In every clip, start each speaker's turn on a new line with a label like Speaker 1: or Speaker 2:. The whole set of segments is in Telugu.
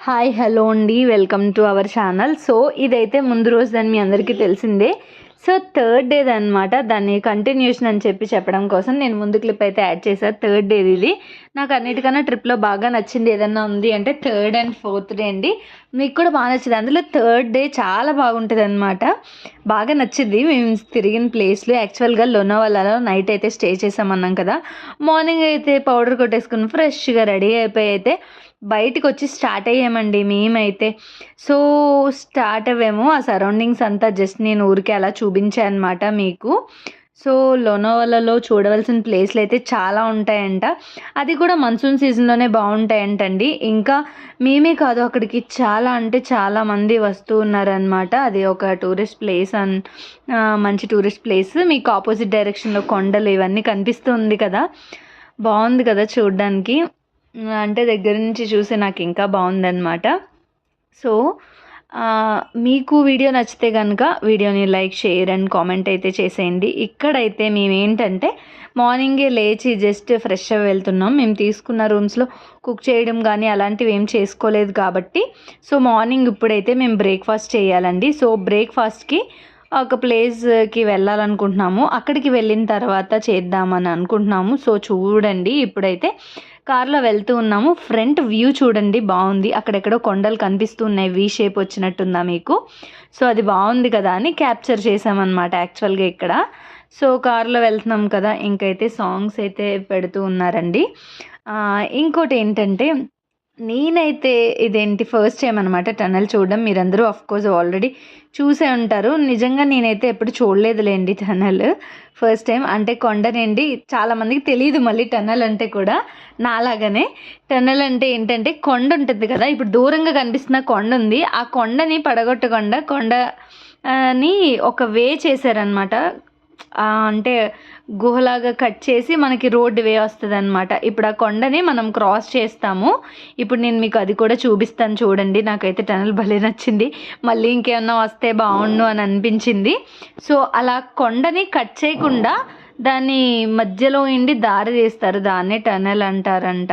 Speaker 1: హాయ్ హలో అండి, welcome to our channel. So ఇదైతే ముందు రోజు దాన్ని మీ అందరికీ తెలిసిందే. సో థర్డ్ డేది అనమాట. దాన్ని కంటిన్యూషన్ అని చెప్పడం కోసం నేను ముందు క్లిప్ అయితే యాడ్ చేశాను. థర్డ్ డేది ఇది. నాకు అన్నిటికన్నా ట్రిప్లో బాగా నచ్చింది ఏదన్నా ఉంది అంటే థర్డ్ అండ్ ఫోర్త్ డే అండి. మీకు కూడా బాగా నచ్చింది. అందులో థర్డ్ డే చాలా బాగుంటుంది అనమాట. బాగా నచ్చింది మేము తిరిగిన ప్లేస్లో. యాక్చువల్గా లోనావాలాలో నైట్ అయితే స్టే చేసామన్నాం కదా. మార్నింగ్ అయితే పౌడర్ కొట్టేసుకుని ఫ్రెష్గా రెడీ అయిపోయి అయితే బయటికి వచ్చి స్టార్ట్ అయ్యామండి మేమైతే. సో స్టార్ట్ అవ్వాము. ఆ సరౌండింగ్స్ అంతా జస్ట్ నేను ఊరికే అలా చూపించాను అనమాట మీకు. సో లోనావాలాలో చూడవలసిన ప్లేస్లు అయితే చాలా ఉంటాయంట. అది కూడా మన్సూన్ సీజన్లోనే బాగుంటాయంటండి. ఇంకా మేమే కాదు, అక్కడికి చాలా అంటే చాలా మంది వస్తూ ఉన్నారనమాట. అది ఒక టూరిస్ట్ ప్లేస్ మంచి టూరిస్ట్ ప్లేస్. మీకు ఆపోజిట్ డైరెక్షన్లో కొండలు ఇవన్నీ కనిపిస్తుంది కదా. బాగుంది కదా చూడ్డానికి. అంటే దగ్గర నుంచి చూసి నాకు ఇంకా బాగుందన్నమాట. సో మీకు వీడియో నచ్చితే కనుక వీడియోని లైక్, షేర్ అండ్ కామెంట్ అయితే చేసేయండి. ఇక్కడైతే మేము ఏంటంటే మార్నింగే లేచి జస్ట్ ఫ్రెష్ అవి వెళ్తున్నాం. మేము తీసుకున్న రూమ్స్లో కుక్ చేయడం కానీ అలాంటివి ఏం చేసుకోలేదు కాబట్టి సో మార్నింగ్ ఇప్పుడైతే మేము బ్రేక్ఫాస్ట్ చేయాలండి. సో బ్రేక్ఫాస్ట్కి ఒక ప్లేస్కి వెళ్ళాలనుకుంటున్నాము. అక్కడికి వెళ్ళిన తర్వాత చేద్దామని అనుకుంటున్నాము. సో చూడండి, ఇప్పుడైతే కార్లో వెళ్తూ ఉన్నాము. ఫ్రంట్ వ్యూ చూడండి, బాగుంది. అక్కడెక్కడో కొండలు కనిపిస్తూ ఉన్నాయి, వీ షేప్ వచ్చినట్టుందా మీకు. సో అది బాగుంది కదా అని క్యాప్చర్ చేసామన్నమాట యాక్చువల్గా ఇక్కడ. సో కార్లో వెళ్తున్నాం కదా, ఇంకైతే సాంగ్స్ అయితే పెడుతూ ఉన్నారండి. ఇంకోటి ఏంటంటే నేనైతే ఇదేంటి ఫస్ట్ టైం అనమాట టనల్ చూడడం. మీరందరూ ఆఫ్కోర్స్ ఆల్రెడీ చూసే ఉంటారు. నిజంగా నేనైతే ఎప్పుడు చూడలేదులేండి టనల్. First time. అంటే కొండనండి చాలామందికి తెలియదు మళ్ళీ టనల్ అంటే కూడా. నాలాగానే టనల్ అంటే ఏంటంటే కొండ ఉంటుంది కదా, ఇప్పుడు దూరంగా కనిపిస్తున్న కొండ ఉంది. ఆ కొండని పడగొట్టకుండా కొండని ఒక వే చేశారనమాట. అంటే గుహలాగా కట్ చేసి మనకి రోడ్డు వే వస్తుంది అనమాట. ఇప్పుడు ఆ కొండని మనం క్రాస్ చేస్తాము. ఇప్పుడు నేను మీకు అది కూడా చూపిస్తాను చూడండి. నాకైతే టనల్ భలే నచ్చింది. మళ్ళీ ఇంకేమన్నా వస్తే బాగుండు అని అనిపించింది. సో అలా కొండని కట్ చేయకుండా దాన్ని మధ్యలో ఇండి దారి తీస్తారు, దాన్నే టనల్ అంటారంట.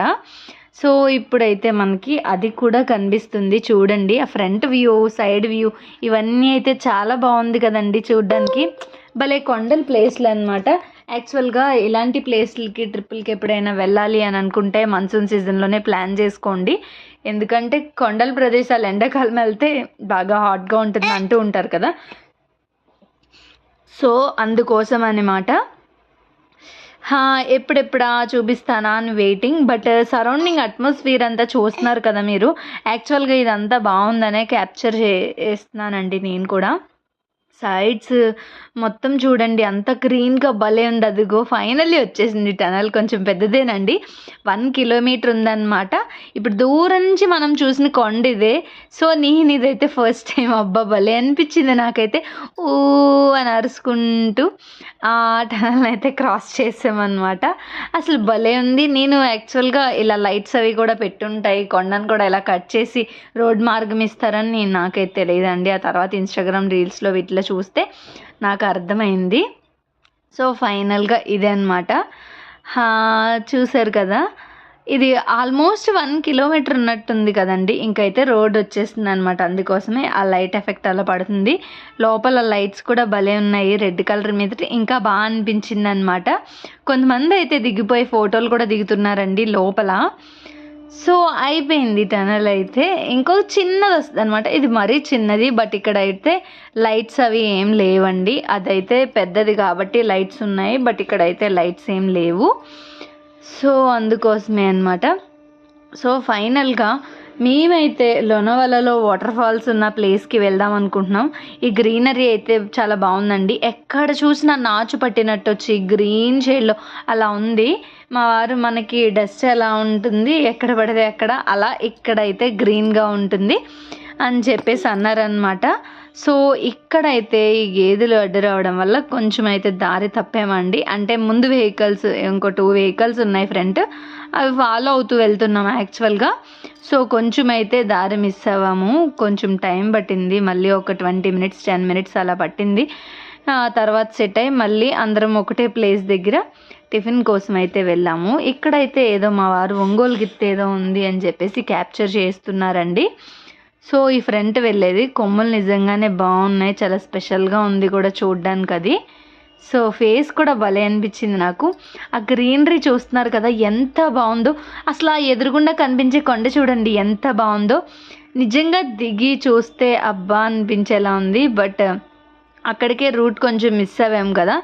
Speaker 1: సో ఇప్పుడైతే మనకి అది కూడా కనిపిస్తుంది చూడండి. ఆ ఫ్రంట్ వ్యూ, సైడ్ వ్యూ ఇవన్నీ అయితే చాలా బాగుంది కదండి చూడడానికి. భలే కొండల ప్లేస్లు అనమాట. యాక్చువల్గా ఇలాంటి ప్లేస్లకి ట్రిప్పులకి ఎప్పుడైనా వెళ్ళాలి అని అనుకుంటే మన్సూన్ సీజన్లోనే ప్లాన్ చేసుకోండి. ఎందుకంటే కొండల ప్రదేశాలు ఎండాకాలం వెళ్తే బాగా హాట్గా ఉంటుంది అంటూ ఉంటారు కదా. సో అందుకోసం అన్నమాట. ఎప్పుడెప్పుడా చూపిస్తానా అని వెయిటింగ్. బట్ సరౌండింగ్ అట్మాస్ఫియర్ అంతా చూస్తున్నారు కదా మీరు. యాక్చువల్గా ఇదంతా బాగుందనే క్యాప్చర్ చేస్తున్నానండి నేను కూడా. సైడ్స్ మొత్తం చూడండి, అంత గ్రీన్గా భలే ఉంది. అదిగో ఫైనల్లీ వచ్చేసింది టనల్. కొంచెం పెద్దదేనండి, 1 కిలోమీటర్ ఉందన్నమాట. ఇప్పుడు దూరం నుంచి మనం చూసిన కొండ ఇదే. సో నేను ఇదైతే ఫస్ట్ టైం అబ్బా భలే అనిపించింది నాకైతే. ఊ అని అరుచుకుంటూ ఆ టనల్ అయితే క్రాస్ చేసామన్నమాట. అసలు భలే ఉంది. నేను యాక్చువల్గా ఇలా లైట్స్ అవి కూడా పెట్టుంటాయి, కొండను కూడా ఇలా కట్ చేసి రోడ్ మార్గం ఇస్తారని నాకైతే తెలియదండి. ఆ తర్వాత ఇన్స్టాగ్రామ్ రీల్స్లో వీటిలో చూస్తే నాకు అర్థమైంది. సో ఫైనల్గా ఇదే అనమాట. చూసారు కదా, ఇది ఆల్మోస్ట్ 1 కిలోమీటర్ ఉన్నట్టుంది కదండి. ఇంకైతే రోడ్ వచ్చేస్తుంది అనమాట. అందుకోసమే ఆ లైట్ ఎఫెక్ట్ అలా పడుతుంది. లోపల లైట్స్ కూడా భలే ఉన్నాయి, రెడ్ కలర్ మీద. ఇంకా బాగా అనిపించింది అనమాట. కొంతమంది అయితే దిగిపోయి ఫోటోలు కూడా దిగుతున్నారండి లోపల. సో అయిపోయింది టనల్ అయితే. ఇంకో చిన్నది వస్తుంది అనమాట. ఇది మరీ చిన్నది, బట్ ఇక్కడ అయితే లైట్స్ అవి ఏం లేవండి. అదైతే పెద్దది కాబట్టి లైట్స్ ఉన్నాయి, బట్ ఇక్కడైతే లైట్స్ ఏం లేవు. సో అందుకోసమే అనమాట. సో ఫైనల్గా మేమైతే లోనావాలాలో వాటర్ ఫాల్స్ ఉన్న ప్లేస్కి వెళ్దాం అనుకుంటున్నాం. ఈ గ్రీనరీ అయితే చాలా బాగుందండి. ఎక్కడ చూసినా నాచు పట్టినట్టు వచ్చి గ్రీన్ షేడ్లో అలా ఉంది. మా వారు మనకి డస్ట్ ఎలా ఉంటుంది ఎక్కడ పడితే అక్కడ, అలా ఇక్కడైతే గ్రీన్గా ఉంటుంది అని చెప్పేసి అన్నారనమాట. సో ఇక్కడైతే ఈ గేదెలు అడ్డు రావడం వల్ల కొంచెం అయితే దారి తప్పామండి. అంటే ముందు వెహికల్స్, ఇంకో 2 వెహికల్స్ ఉన్నాయి ఫ్రంట్, అవి ఫాలో అవుతూ వెళ్తున్నాం యాక్చువల్గా. సో కొంచెం అయితే దారి మిస్ అవ్వాము. కొంచెం టైం పట్టింది, మళ్ళీ ఒక 20 మినిట్స్ 10 మినిట్స్ అలా పట్టింది. తర్వాత సెట్ అయ్యి మళ్ళీ అందరం ఒకటే ప్లేస్ దగ్గర టిఫిన్ కోసం అయితే వెళ్ళాము. ఇక్కడైతే ఏదో మా వారు ఒంగోలు గిత్త ఏదో ఉంది అని చెప్పేసి క్యాప్చర్ చేస్తున్నారండి. సో ఈ ఫ్రంట్ వెళ్ళేది కొమ్మలు నిజంగానే బాగున్నాయి, చాలా స్పెషల్గా ఉంది కూడా చూడ్డానికి అది. సో ఫేస్ కూడా భలే అనిపించింది నాకు. ఆ గ్రీనరీ చూస్తున్నారు కదా ఎంత బాగుందో, అసలు ఆ ఎదురుగుండా కనిపించే కొండ చూడండి ఎంత బాగుందో. నిజంగా దిగి చూస్తే అబ్బా అనిపించేలా ఉంది. బట్ అక్కడికే రూట్ కొంచెం మిస్ అవ్వాం కదా,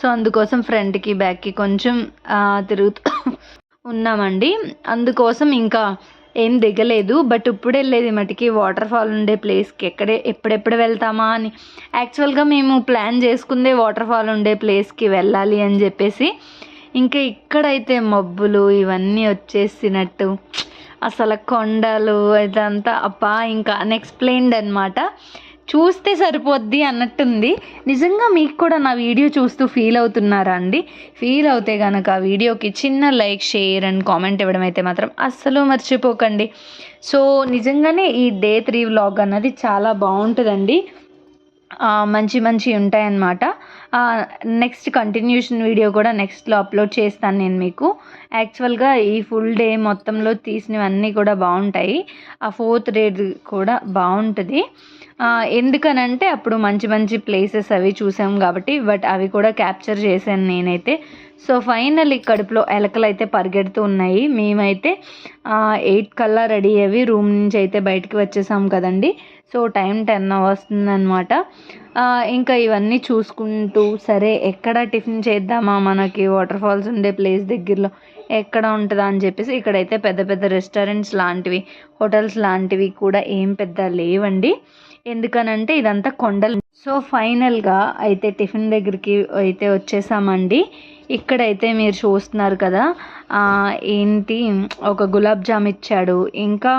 Speaker 1: సో అందుకోసం ఫ్రంట్కి బ్యాక్కి కొంచెం తిరుగుతూ ఉన్నామండి. అందుకోసం ఇంకా ఏం దిగలేదు. బట్ ఇప్పుడు వెళ్ళేది మటుకి వాటర్ ఫాల్ ఉండే ప్లేస్కి ఎప్పుడెప్పుడు వెళ్తామా అని. యాక్చువల్గా మేము ప్లాన్ చేసుకుందే వాటర్ ఫాల్ ఉండే ప్లేస్కి వెళ్ళాలి అని చెప్పేసి. ఇంకా ఇక్కడైతే మబ్బులు ఇవన్నీ వచ్చేసినట్టు, అసలు కొండలు ఇదంతా అబ్బా ఇంకా అన్ఎక్స్ప్లెయిన్డ్ అనమాట. చూస్తే సరిపోద్ది అన్నట్టుంది. నిజంగా మీకు కూడా నా వీడియో చూస్తూ ఫీల్ అవుతున్నారా అండి? ఫీల్ అవుతే కనుక వీడియోకి చిన్న లైక్, షేర్ అండ్ కామెంట్ ఇవ్వడం అయితే మాత్రం అస్సలు మర్చిపోకండి. సో నిజంగానే ఈ డే 3 వ్లాగ్ అన్నది చాలా బాగుంటుందండి. మంచి ఉంటాయన్నమాట. నెక్స్ట్ కంటిన్యూషన్ వీడియో కూడా నెక్స్ట్లో అప్లోడ్ చేస్తాను నేను మీకు. యాక్చువల్గా ఈ ఫుల్ డే మొత్తంలో తీసినవన్నీ కూడా బాగుంటాయి. ఆ 4th డే కూడా బాగుంటుంది. ఎందుకనంటే అప్పుడు మంచి ప్లేసెస్ అవి చూసాం కాబట్టి. బట్ అవి కూడా క్యాప్చర్ చేశాను నేనైతే. సో ఫైనల్లీ కడుపులో ఎలకలు అయితే పరిగెడుతూ ఉన్నాయి. మేమైతే 8 కల్లా రెడీ అయ్యి రూమ్ నుంచి అయితే బయటికి వచ్చేసాం కదండి. సో టైం 10 వస్తుందన్నమాట. ఇంకా ఇవన్నీ చూసుకుంటూ సరే ఎక్కడ టిఫిన్ చేద్దామా, మనకి వాటర్ ఫాల్స్ ఉండే ప్లేస్ దగ్గరలో ఎక్కడ ఉంటుందా అని చెప్పేసి. ఇక్కడైతే పెద్ద రెస్టారెంట్స్ లాంటివి, హోటల్స్ లాంటివి కూడా ఏం పెద్ద లేవండి. ఎందుకనంటే ఇదంతా కొండలు. సో ఫైనల్గా అయితే టిఫిన్ దగ్గరికి అయితే వచ్చేసామండి. ఇక్కడైతే మీరు చూస్తున్నారు కదా, ఏంటి ఒక గులాబ్ జామ్ ఇచ్చాడు. ఇంకా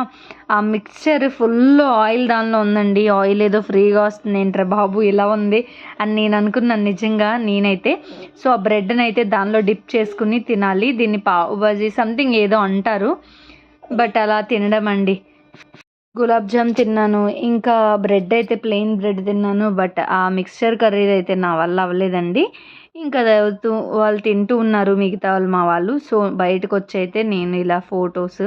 Speaker 1: ఆ మిక్స్చర్ ఫుల్ ఆయిల్ దానిలో ఉందండి. ఆయిల్ ఏదో ఫ్రీగా వస్తుంది ఏంట్రా బాబు ఇలా ఉంది అని నేను అనుకున్నాను నిజంగా నేనైతే. సో ఆ బ్రెడ్ని అయితే దానిలో డిప్ చేసుకుని తినాలి. దీన్ని పావు బాజీ సంథింగ్ ఏదో అంటారు. బట్ అలా తినడం అండి. గులాబ్ జామ్ తిన్నాను, ఇంకా బ్రెడ్ అయితే ప్లెయిన్ బ్రెడ్ తిన్నాను. బట్ ఆ మిక్స్చర్ కర్రీ అయితే నా వల్ల అవ్వలేదండి. ఇంకా వాళ్ళు తింటూ ఉన్నారు మిగతా వాళ్ళు మా వాళ్ళు. సో బయటకు వచ్చి అయితే నేను ఇలా ఫొటోస్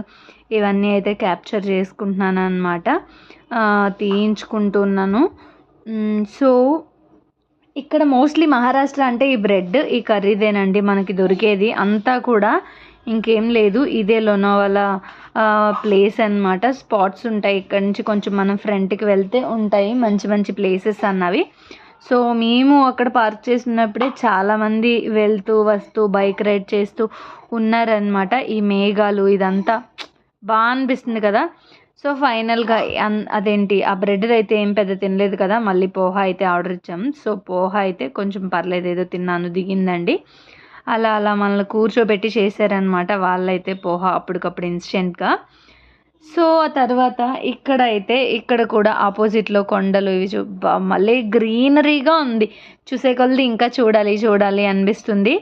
Speaker 1: ఇవన్నీ అయితే క్యాప్చర్ చేసుకుంటున్నాను అనమాట, తీయించుకుంటున్నాను. సో ఇక్కడ మోస్ట్లీ మహారాష్ట్ర అంటే ఈ బ్రెడ్ ఈ కర్రీదేనండి మనకి దొరికేది. అంతా కూడా ఇంకేం లేదు. ఇదే లోనావాలా ప్లేస్ అన్నమాట. స్పాట్స్ ఉంటాయి ఇక్కడ నుంచి కొంచెం మనం ఫ్రంట్కి వెళ్తే ఉంటాయి మంచి ప్లేసెస్ అన్నవి. సో మేము అక్కడ పార్క్ చేసినప్పుడే చాలామంది వెళ్తూ వస్తూ బైక్ రైడ్ చేస్తూ ఉన్నారనమాట. ఈ మేఘాలు ఇదంతా బాగా అనిపిస్తుంది కదా. సో ఫైనల్గా అదేంటి ఆ బ్రెడ్ అయితే ఏం పెద్ద తినలేదు కదా, మళ్ళీ పోహా అయితే ఆర్డర్ ఇచ్చాం. సో పోహా అయితే కొంచెం పర్లేదు, ఏదో తిన్నాను, దిగిందండి. అలా మనల్ని కూర్చోబెట్టి చేశారనమాట వాళ్ళైతే పోహా అప్పటికప్పుడు ఇన్స్టెంట్గా. సో ఆ తర్వాత ఇక్కడ కూడా ఆపోజిట్లో కొండలు ఇవి మళ్ళీ గ్రీనరీగా ఉంది. చూసే కొలది ఇంకా చూడాలి అనిపిస్తుంది.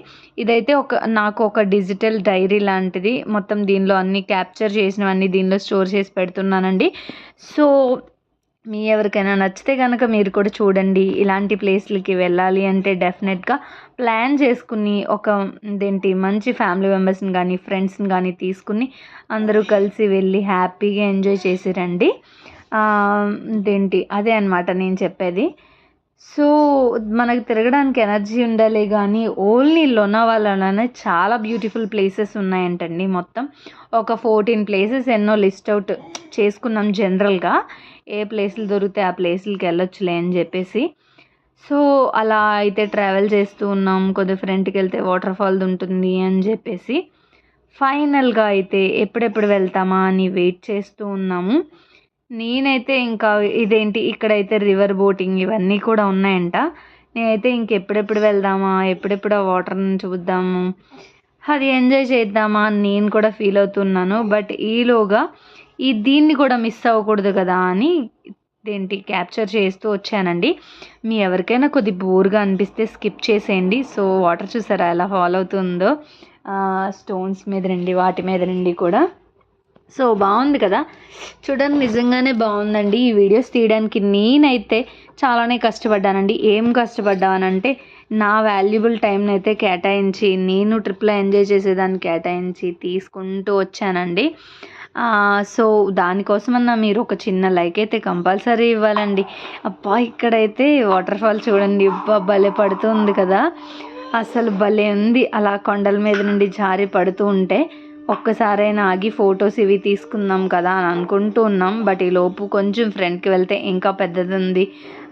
Speaker 1: ఇదైతే నాకు ఒక డిజిటల్ డైరీ లాంటిది. మొత్తం దీనిలో అన్నీ క్యాప్చర్ చేసినవన్నీ దీనిలో స్టోర్ చేసి పెడుతున్నానండి. సో మీ ఎవరికైనా నచ్చితే కనుక మీరు కూడా చూడండి. ఇలాంటి ప్లేస్లకి వెళ్ళాలి అంటే డెఫినెట్గా ప్లాన్ చేసుకుని మంచి ఫ్యామిలీ మెంబర్స్ని కానీ ఫ్రెండ్స్ని కానీ తీసుకుని అందరూ కలిసి వెళ్ళి హ్యాపీగా ఎంజాయ్ చేసి రండి. అదే అనమాట నేను చెప్పేది. సో మనకు తిరగడానికి ఎనర్జీ ఉండాలి కానీ ఓన్లీ లోనావాలాలోనే చాలా బ్యూటిఫుల్ ప్లేసెస్ ఉన్నాయంటండి. మొత్తం ఒక 14 ప్లేసెస్ ఎన్నో లిస్ట్ అవుట్ చేసుకున్నాం జనరల్గా. ఏ ప్లేసులు దొరికితే ఆ ప్లేసులకి వెళ్ళొచ్చులే అని చెప్పేసి. సో అలా అయితే ట్రావెల్ చేస్తూ ఉన్నాం. కొద్దిగా ఫ్రంట్కి వెళ్తే వాటర్ ఫాల్ ఉంటుంది అని చెప్పేసి. ఫైనల్గా అయితే ఎప్పుడెప్పుడు వెళ్తామా అని వెయిట్ చేస్తూ ఉన్నాము. నేనైతే ఇంకా ఇక్కడైతే రివర్ బోటింగ్ ఇవన్నీ కూడా ఉన్నాయంట. నేనైతే ఇంకెప్పుడెప్పుడు వెళ్దామా, ఎప్పుడెప్పుడు ఆ వాటర్ని చూద్దాము, అది ఎంజాయ్ చేద్దామా అని నేను కూడా ఫీల్ అవుతున్నాను. బట్ ఈలోగా దీన్ని కూడా మిస్ అవ్వకూడదు కదా అని క్యాప్చర్ చేస్తూ వచ్చానండి. మీ ఎవరికైనా కొద్ది బోర్గా అనిపిస్తే స్కిప్ చేసేయండి. సో వాటర్ చూసారా ఎలా ఫాలో అవుతుందో స్టోన్స్ మీద నుండి వాటి మీద నుండి కూడా. సో బాగుంది కదా, చూడండి నిజంగానే బాగుందండి. ఈ వీడియోస్ తీయడానికి నేనైతే చాలానే కష్టపడ్డానండి. ఏం కష్టపడ్డానంటే నా వాల్యుబుల్ టైంని అయితే కేటాయించి నేను ట్రిప్లో ఎంజాయ్ చేసేదాన్ని కేటాయించి తీసుకుంటూ వచ్చానండి. సో దానికోసమన్నా మీరు ఒక చిన్న లైక్ అయితే కంపల్సరీ ఇవ్వాలండి. అబ్బా ఇక్కడైతే వాటర్ ఫాల్ చూడండి, అబ్బా భలే పడుతుంది కదా, అసలు భలే ఉంది. అలా కొండల మీద నుండి జారి పడుతూ ఉంటే ఒక్కసారైనా ఆగి ఫొటోస్ ఇవి తీసుకుందాం కదా అని అనుకుంటూ ఉన్నాం. బట్ ఈ లోపు కొంచెం ఫ్రంట్కి వెళ్తే ఇంకా పెద్దది ఉంది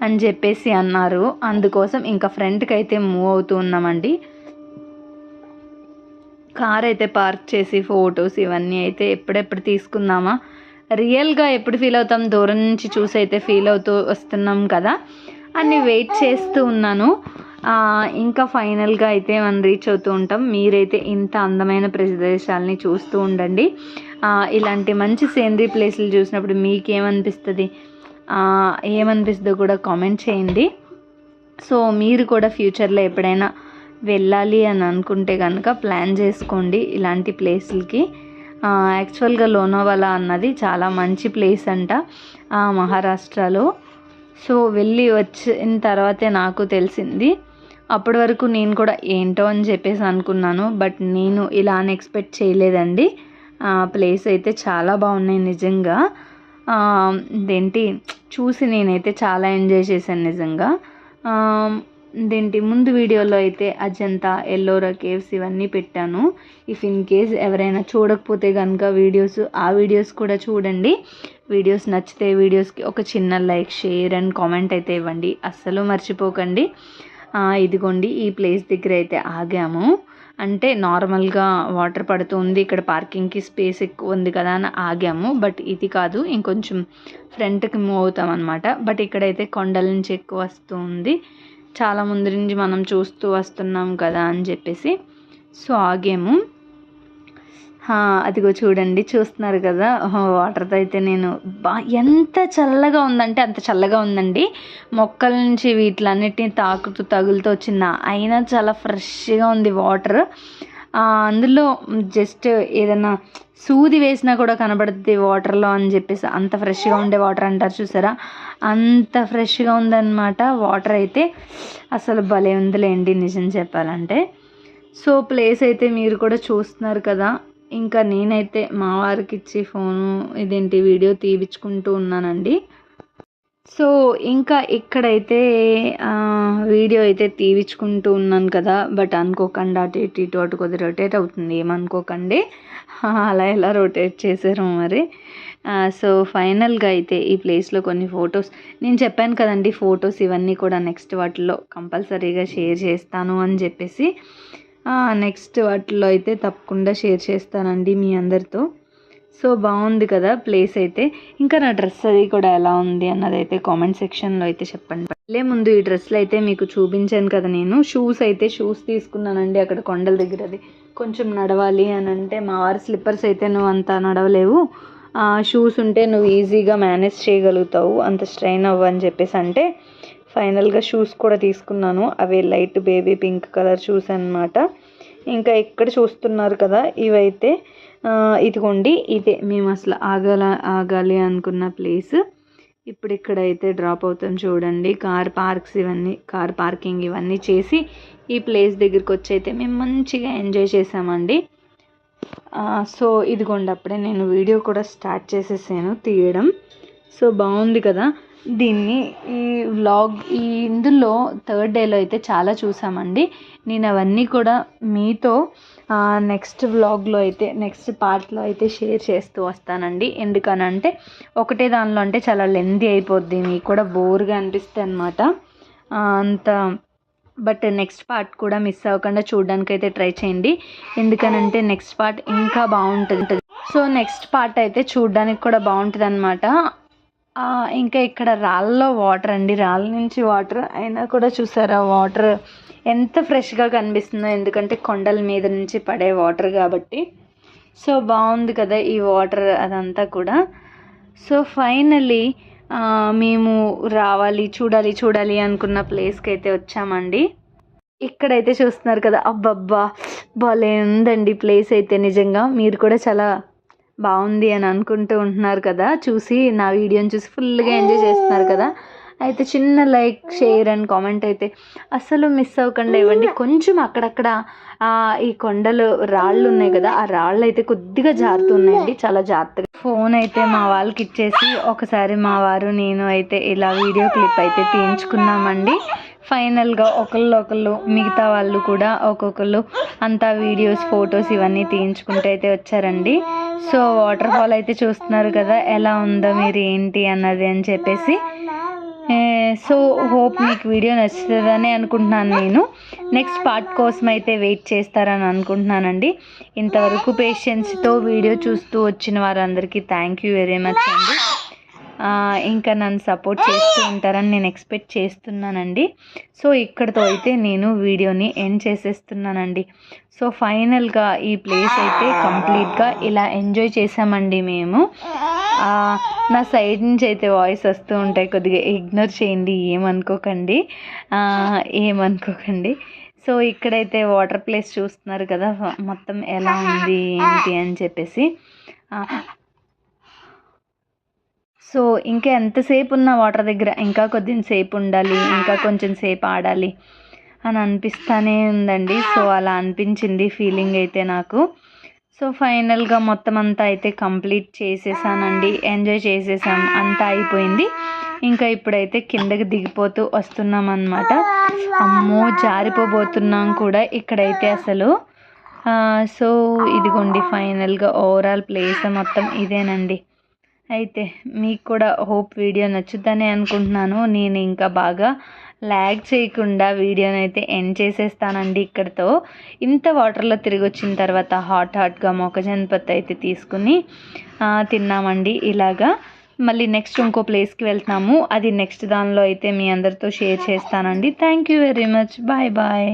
Speaker 1: అని చెప్పేసి అన్నారు. అందుకోసం ఇంకా ఫ్రంట్కి అయితే మూవ్ అవుతూ ఉన్నామండి. కార్ అయితే పార్క్ చేసి ఫొటోస్ ఇవన్నీ అయితే ఎప్పుడెప్పుడు తీసుకుందామా, రియల్గా ఎప్పుడు ఫీల్ అవుతాం, దూరం నుంచి చూసి అయితే ఫీల్ అవుతూ వస్తున్నాం కదా అని వెయిట్ చేస్తూ ఉన్నాను. ఇంకా ఫైనల్గా అయితే మనం రీచ్ అవుతూ ఉంటాం. మీరైతే ఇంత అందమైన ప్రదేశాలని చూస్తూ ఉండండి. ఇలాంటి మంచి సీనరీ ప్లేసులు చూసినప్పుడు మీకేమనిపిస్తుంది, ఏమనిపిస్తుందో కూడా కామెంట్ చేయండి. సో మీరు కూడా ఫ్యూచర్లో ఎప్పుడైనా వెళ్ళాలి అని అనుకుంటే కనుక ప్లాన్ చేసుకోండి ఇలాంటి ప్లేసులకి. యాక్చువల్గా లోనావాలా అన్నది చాలా మంచి ప్లేస్ అంట మహారాష్ట్రలో. సో వెళ్ళి వచ్చిన తర్వాతే నాకు తెలిసింది. అప్పటి వరకు నేను కూడా ఏంటో అని చెప్పేసి అనుకున్నాను, బట్ నేను ఇలా అని ఎక్స్పెక్ట్ చేయలేదండి. ప్లేస్ అయితే చాలా బాగున్నాయి నిజంగా. ఇదేంటి చూసి నేనైతే చాలా ఎంజాయ్ చేశాను నిజంగా. ఇదేంటి ముందు వీడియోలో అయితే అజంతా, ఎల్లోరా కేవ్స్ ఇవన్నీ పెట్టాను. ఇఫ్ ఇన్ కేస్ ఎవరైనా చూడకపోతే కనుక ఆ వీడియోస్ కూడా చూడండి. వీడియోస్ నచ్చితే వీడియోస్కి ఒక చిన్న లైక్, షేర్ అండ్ కామెంట్ అయితే ఇవ్వండి, అస్సలు మర్చిపోకండి. ఇదిగోండి ఈ ప్లేస్ దగ్గర అయితే ఆగాము. అంటే నార్మల్గా వాటర్ పడుతుంది, ఇక్కడ పార్కింగ్కి స్పేస్ ఎక్కువ ఉంది కదా అని ఆగాము. బట్ ఇది కాదు, ఇంకొంచెం ఫ్రంట్కి మూవ్ అవుతాం అనమాట. బట్ ఇక్కడైతే కొండల నుంచి ఎక్కువ వస్తుంది, చాలా ముందు నుంచి మనం చూస్తూ వస్తున్నాం కదా అని చెప్పేసి సో ఆగాము. అదిగో చూడండి, చూస్తున్నారు కదా వాటర్తో అయితే నేను ఎంత చల్లగా ఉందంటే అంత చల్లగా ఉందండి. మొక్కల నుంచి వీటిలన్నిటిని తాకుతూ తగులుతూ వచ్చిందా, అయినా చాలా ఫ్రెష్గా ఉంది వాటర్. అందులో జస్ట్ ఏదైనా సూది వేసినా కూడా కనబడుతుంది వాటర్లో అని చెప్పేసి అంత ఫ్రెష్గా ఉండే వాటర్ అంటారు చూసారా, అంత ఫ్రెష్గా ఉందన్నమాట వాటర్ అయితే. అసలు భలే ఉందిలేండి నిజం చెప్పాలంటే. సో ప్లేస్ అయితే మీరు కూడా చూస్తున్నారు కదా. ఇంకా నేనైతే మా వారికి ఇచ్చి ఫోను వీడియో తీపించుకుంటూ ఉన్నానండి. సో ఇంకా ఇక్కడైతే వీడియో అయితే తీపించుకుంటూ ఉన్నాను కదా, బట్ అనుకోకుండా అటు ఇటు అటు కొద్ది రొటేట్ అవుతుంది, ఏమనుకోకండి. అలా ఎలా రొటేట్ చేశారు మరి. సో ఫైనల్గా అయితే ఈ ప్లేస్లో కొన్ని ఫొటోస్ నేను చెప్పాను కదండి, ఫొటోస్ ఇవన్నీ కూడా నెక్స్ట్ వాటిలో కంపల్సరీగా షేర్ చేస్తాను అని చెప్పేసి. నెక్స్ట్ వాటిలో అయితే తప్పకుండా షేర్ చేస్తానండి మీ అందరితో. సో బాగుంది కదా ప్లేస్ అయితే. ఇంకా నా డ్రెస్ అది కూడా ఎలా ఉంది అన్నది అయితే కామెంట్ సెక్షన్లో అయితే చెప్పండి. వెళ్ళే ముందు ఈ డ్రెస్లు అయితే మీకు చూపించాను కదా నేను. షూస్ తీసుకున్నానండి అక్కడ కొండల దగ్గర. అది కొంచెం నడవాలి అని అంటే మా వారి స్లిప్పర్స్ అయితే నువ్వు అంత నడవలేవు, షూస్ ఉంటే నువ్వు ఈజీగా మేనేజ్ చేయగలుగుతావు, అంత స్ట్రెయిన్ అవ్వని చెప్పేసి అంటే ఫైనల్గా షూస్ కూడా తీసుకున్నాను. అవి light baby pink colour shoes అన్నమాట. ఇంకా ఇక్కడ చూస్తున్నారు కదా ఇవైతే ఇదిగోండి, ఇదే మేము అసలు ఆగాలి అనుకున్న ప్లేస్. ఇప్పుడు ఇక్కడైతే డ్రాప్ అవుతాం చూడండి. కార్ పార్కింగ్ ఇవన్నీ చేసి ఈ ప్లేస్ దగ్గరికి వచ్చి అయితే మేము మంచిగా ఎంజాయ్ చేసామండి. సో ఇదిగోండి అప్పుడే నేను వీడియో కూడా స్టార్ట్ చేసేసాను తీయడం. సో బాగుంది కదా. ఇందులో థర్డ్ డేలో అయితే చాలా చూసామండి. నేను అవన్నీ కూడా మీతో నెక్స్ట్ వ్లాగ్లో అయితే నెక్స్ట్ పార్ట్లో అయితే షేర్ చేస్తూ వస్తానండి. ఎందుకనంటే ఒకటే దానిలో అంటే చాలా లెంతీ అయిపోద్ది, మీకు కూడా బోర్గా అనిపిస్తుంది అనమాట అంత. బట్ నెక్స్ట్ పార్ట్ కూడా మిస్ అవ్వకుండా చూడడానికి అయితే ట్రై చేయండి, ఎందుకనంటే నెక్స్ట్ పార్ట్ ఇంకా బాగుంటుంది. సో నెక్స్ట్ పార్ట్ అయితే చూడడానికి కూడా బాగుంటుంది అనమాట. ఇంకా ఇక్కడ రాళ్ళలో వాటర్ అండి, రాళ్ళ నుంచి వాటర్ అయినా కూడా చూసారా వాటర్ ఎంత ఫ్రెష్గా కనిపిస్తుందో, ఎందుకంటే కొండల మీద నుంచి పడే వాటర్ కాబట్టి. సో బాగుంది కదా ఈ వాటర్ అదంతా కూడా. సో ఫైనల్లీ మేము చూడాలి అనుకున్న ప్లేస్కి అయితే వచ్చామండి. ఇక్కడైతే చూస్తున్నారు కదా, అబ్బబ్బా భలే ఉందండి ప్లేస్ అయితే నిజంగా. మీరు కూడా చాలా బాగుంది అని అనుకుంటూ ఉంటున్నారు కదా, చూసి నా వీడియోని చూసి ఫుల్గా ఎంజాయ్ చేస్తున్నారు కదా. అయితే చిన్న లైక్, షేర్ అండ్ కామెంట్ అయితే అస్సలు మిస్ అవ్వకుండా ఇవ్వండి. కొంచెం అక్కడక్కడ ఈ కొండలు రాళ్ళు ఉన్నాయి కదా, ఆ రాళ్ళు అయితే కొద్దిగా జారుతున్నాయండి, చాలా జాగ్రత్తగా. ఫోన్ అయితే మా వాళ్ళకి ఇచ్చేసి ఒకసారి మా వారు నేను అయితే ఇలా వీడియో క్లిప్ అయితే తీయించుకున్నామండి. ఫైనల్గా ఒకళ్ళు మిగతా వాళ్ళు కూడా ఒక్కొక్కళ్ళు అంతా వీడియోస్, ఫొటోస్ ఇవన్నీ తీయించుకుంటూ అయితే వచ్చారండి. సో వాటర్ ఫాల్ అయితే చూస్తున్నారు కదా ఎలా ఉందో, మీరు ఏంటి అన్నది అని చెప్పేసి. సో హోప్ మీకు వీడియో నచ్చుతుందని అనుకుంటున్నాను. నేను నెక్స్ట్ పార్ట్ కోసం అయితే వెయిట్ చేస్తారని అనుకుంటున్నానండి. ఇంతవరకు పేషెన్స్తో వీడియో చూస్తూ వచ్చిన వారందరికీ థ్యాంక్ యూ వెరీ మచ్ అండి. ఇంకా నన్ను సపోర్ట్ చేస్తూ ఉంటారని నేను ఎక్స్పెక్ట్ చేస్తున్నానండి. సో ఇక్కడితో అయితే నేను వీడియోని ఎండ్ చేసేస్తున్నానండి. సో ఫైనల్గా ఈ ప్లేస్ అయితే కంప్లీట్గా ఇలా ఎంజాయ్ చేసామండి మేము. నా సైడ్ నుంచి అయితే వాయిస్ వస్తూ ఉంటాయి, కొద్దిగా ఇగ్నోర్ చేయండి, ఏమనుకోకండి. సో ఇక్కడైతే వాటర్ ప్లేస్ చూస్తున్నారు కదా మొత్తం ఎలా ఉంది ఏంటి అని చెప్పేసి. సో ఇంకా ఎంతసేపు ఉన్న వాటర్ దగ్గర ఇంకా కొద్దిసేపు ఉండాలి, ఇంకా కొంచెం సేపు ఆడాలి అని అనిపిస్తూనే ఉందండి. సో అలా అనిపించింది ఫీలింగ్ అయితే నాకు. సో ఫైనల్గా మొత్తం అంతా అయితే కంప్లీట్ చేసేసానండి, ఎంజాయ్ చేసేసాం, అంతా అయిపోయింది. ఇంకా ఇప్పుడైతే కిందకి దిగిపోతూ వస్తున్నాం అన్నమాట. అమ్మో జారిపోబోతున్నాం కూడా ఇక్కడైతే అసలు. సో ఇదిగోండి ఫైనల్గా ఓవరాల్ ప్లేస్ మొత్తం ఇదేనండి. అయితే మీకు కూడా హోప్ వీడియో నచ్చుద్దని అనుకుంటున్నాను. నేను ఇంకా బాగా ల్యాగ్ చేయకుండా వీడియోని అయితే ఎండ్ చేసేస్తానండి ఇక్కడితో. ఇంత వాటర్లో తిరిగి వచ్చిన తర్వాత హాట్గా మొక్కజొన్న పొత్తు అయితే తీసుకుని తిన్నామండి ఇలాగా. మళ్ళీ నెక్స్ట్ ఇంకో ప్లేస్కి వెళ్తున్నాము, అది నెక్స్ట్ దానిలో అయితే మీ అందరితో షేర్ చేస్తానండి. Thank you very much. Bye bye.